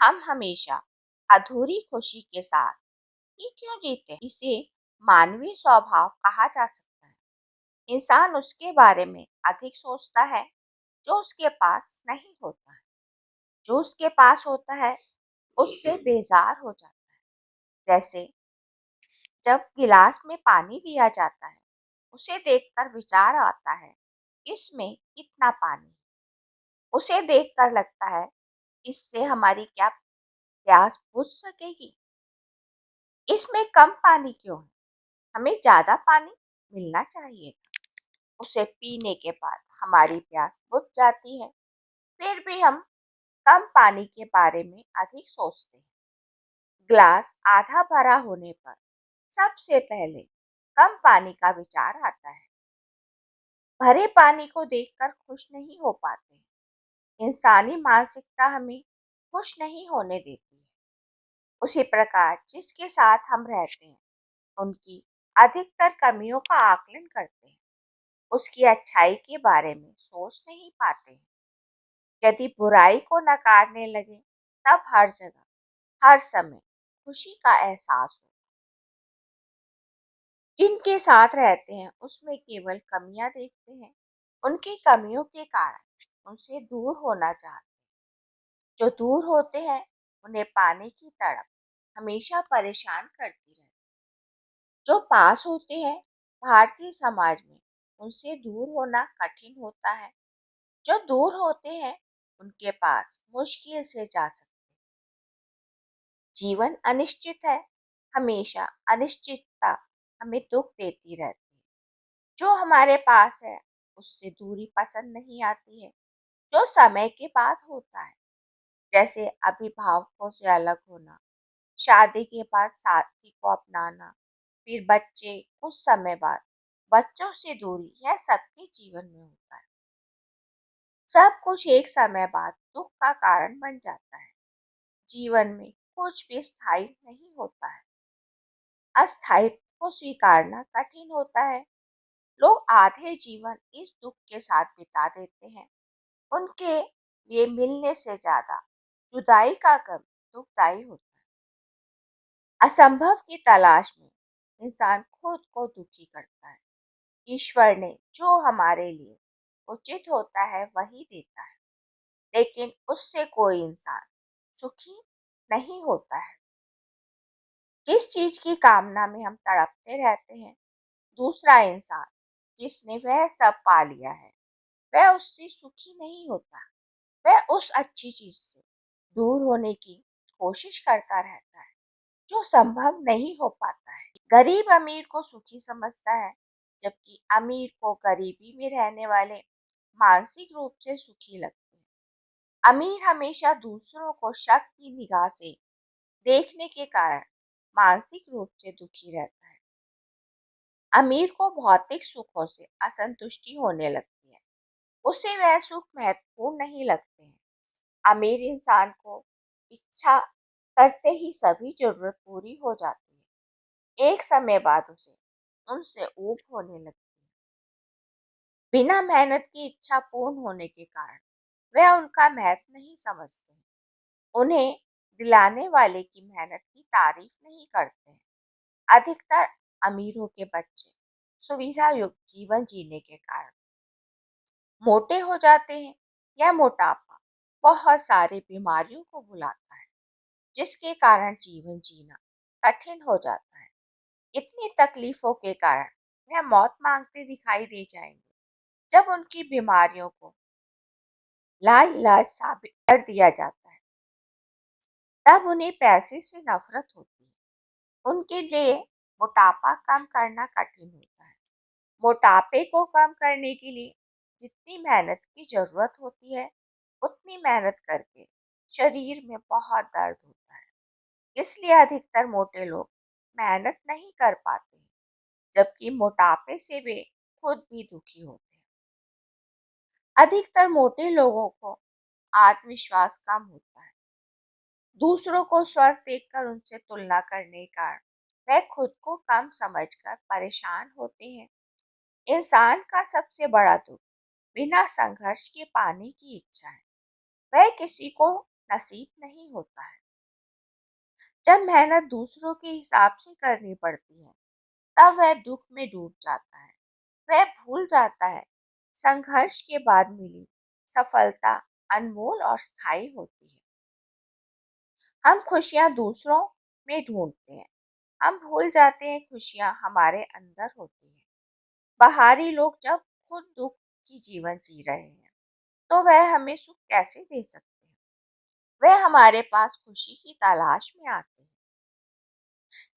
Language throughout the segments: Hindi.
हम हमेशा अधूरी खुशी के साथ ये क्यों जीते हैं? इसे मानवीय स्वभाव कहा जा सकता है। इंसान उसके बारे में अधिक सोचता है जो उसके पास नहीं होता है। जो उसके पास होता है उससे बेजार हो जाता है। जैसे जब गिलास में पानी दिया जाता है, उसे देखकर विचार आता है, इसमें कितना पानी है। उसे देखकर लगता है, इससे हमारी क्या प्यास बुझ सकेगी? इसमें कम पानी क्यों है? हमें ज्यादा पानी मिलना चाहिए। उसे पीने के बाद हमारी प्यास बुझ जाती है। फिर भी हम कम पानी के बारे में अधिक सोचते हैं। ग्लास आधा भरा होने पर सबसे पहले कम पानी का विचार आता है। भरे पानी को देखकर खुश नहीं हो पाते हैं। इंसानी मानसिकता हमें खुश नहीं होने देती है। उसी प्रकार जिसके साथ हम रहते हैं, उनकी अधिकतर कमियों का आकलन करते हैं। उसकी अच्छाई के बारे में सोच नहीं पाते हैं। यदि बुराई को नकारने लगे, तब हर जगह, हर समय खुशी का एहसास हो। जिनके साथ रहते हैं, उसमें केवल कमियां देखते हैं। उनकी कमियों के कारण उनसे दूर होना चाहते हैं। जो दूर होते हैं, उन्हें पाने की तड़प हमेशा परेशान करती रहती है। जो पास होते हैं, भारतीय समाज में उनसे दूर होना कठिन होता है। जो दूर होते हैं, उनके पास मुश्किल से जा सकते हैं। जीवन अनिश्चित है। हमेशा अनिश्चितता हमें दुख देती रहती है। जो हमारे पास है, उससे दूरी पसंद नहीं आती है। जो समय के बाद होता है, जैसे अभिभावकों से अलग होना, शादी के बाद साथी को अपनाना, फिर बच्चे, कुछ समय बाद बच्चों से दूरी, यह सबके जीवन में होता है। सब कुछ एक समय बाद दुख का कारण बन जाता है। जीवन में कुछ भी स्थायी नहीं होता है। अस्थायित्व को स्वीकारना कठिन होता है। लोग आधे जीवन इस दुख के साथ बिता देते हैं। उनके लिए मिलने से ज्यादा जुदाई का गम दुखदाई होता है। असंभव की तलाश में इंसान खुद को दुखी करता है। ईश्वर ने जो हमारे लिए उचित होता है वही देता है, लेकिन उससे कोई इंसान सुखी नहीं होता है। जिस चीज की कामना में हम तड़पते रहते हैं, दूसरा इंसान जिसने वह सब पा लिया है, वह उससे सुखी नहीं होता। वह उस अच्छी चीज से दूर होने की कोशिश करता रहता है, जो संभव नहीं हो पाता है। गरीब अमीर को सुखी समझता है, जबकि अमीर को गरीबी में रहने वाले मानसिक रूप से सुखी लगते हैं। अमीर हमेशा दूसरों को शक की निगाह से देखने के कारण मानसिक रूप से दुखी रहता है। अमीर को भौतिक सुखों से असंतुष्टि होने लगती है। उसे वह सुख महत्वपूर्ण नहीं लगते हैं। अमीर इंसान को इच्छा करते ही सभी जरूरत पूरी हो जाती है। एक समय बाद उसे उनसे ऊब होने लगती है। बिना मेहनत की इच्छा पूर्ण होने के कारण वह उनका महत्व नहीं समझते हैं। उन्हें दिलाने वाले की मेहनत की तारीफ नहीं करते हैं। अधिकतर अमीरों के बच्चे सुविधा युक्त जीवन जीने के कारण मोटे हो जाते हैं। यह मोटापा बहुत सारी बीमारियों को बुलाता है, जिसके कारण जीवन जीना कठिन हो जाता है। इतनी तकलीफों के कारण वह मौत मांगते दिखाई दे जाएंगे। जब उनकी बीमारियों को लाइलाज साबित कर दिया जाता है, तब उन्हें पैसे से नफरत होती है। उनके लिए मोटापा कम करना कठिन होता है। मोटापे को कम करने के लिए जितनी मेहनत की जरूरत होती है, उतनी मेहनत करके शरीर में बहुत दर्द होता है। इसलिए अधिकतर मोटे लोग मेहनत नहीं कर पाते हैं, जबकि मोटापे से वे खुद भी दुखी होते हैं। अधिकतर मोटे लोगों को आत्मविश्वास कम होता है। दूसरों को स्वस्थ देखकर उनसे तुलना करने का वह खुद को कम समझकर परेशान होते हैं। इंसान का सबसे बड़ा दुख बिना संघर्ष के पाने की इच्छा है। वह किसी को नसीब नहीं होता है। जब मेहनत दूसरों के हिसाब से करनी पड़ती है, तब वह दुख में डूब जाता है। वह भूल जाता है संघर्ष के बाद मिली सफलता अनमोल और स्थायी होती है। हम खुशियां दूसरों में ढूंढते हैं, हम भूल जाते हैं खुशियां हमारे अंदर होती हैं। बाहरी लोग जब खुद दुख की जीवन जी रहे हैं, तो वह हमें सुख कैसे दे सकते हैं? वह हमारे पास खुशी की तलाश में आते हैं।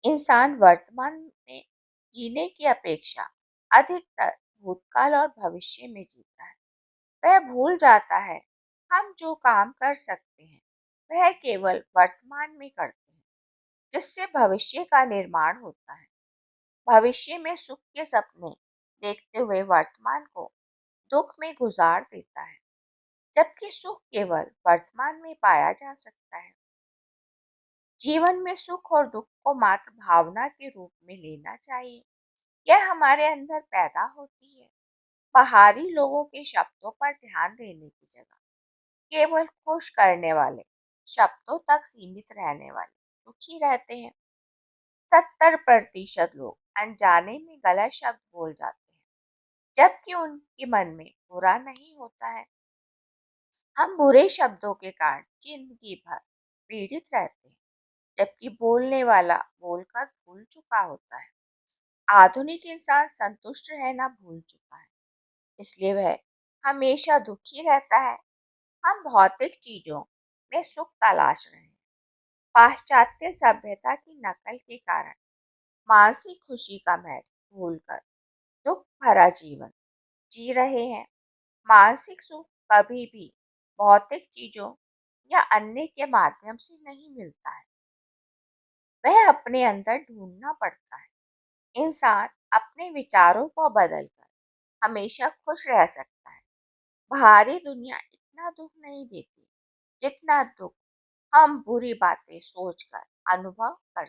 इंसान वर्तमान में जीने की अपेक्षा अधिकतर भूतकाल और भविष्य में जीता है। वह भूल जाता है हम जो काम कर सकते हैं वह केवल वर्तमान में करते हैं, जिससे भविष्य का निर्माण होता है। भविष्य में सुख के सपने देखते हुए वर्तमान को दुख में गुजार देता है, जबकि सुख केवल वर्तमान में पाया जा सकता है। जीवन में सुख और दुख को मात्र भावना के रूप में लेना चाहिए। यह हमारे अंदर पैदा होती है। बाहरी लोगों के शब्दों पर ध्यान देने की जगह केवल खुश करने वाले शब्दों तक सीमित रहने वाले दुखी रहते हैं। 70% लोग अनजाने में गलत शब्द बोल जाते हैं, जबकि उनके मन में बुरा नहीं होता है। हम बुरे शब्दों के कारण जिंदगी भर पीड़ित रहते हैं, जबकि बोलने वाला बोलकर भूल चुका होता है। आधुनिक इंसान संतुष्ट रहना भूल चुका है, इसलिए वह हमेशा दुखी रहता है। हम भौतिक चीजों में सुख तलाश रहे हैं, पाश्चात्य सभ्यता की नकल के कारण मानसिक खुशी का महत्व भूलकर दुख भरा जीवन जी रहे हैं। मानसिक सुख कभी भी भौतिक चीजों या अन्य के माध्यम से नहीं मिलता है, वह अपने अंदर ढूंढना पड़ता है। इंसान अपने विचारों को बदलकर हमेशा खुश रह सकता है। बाहरी दुनिया इतना दुख नहीं देती जितना दुख हम बुरी बातें सोचकर अनुभव करते हैं।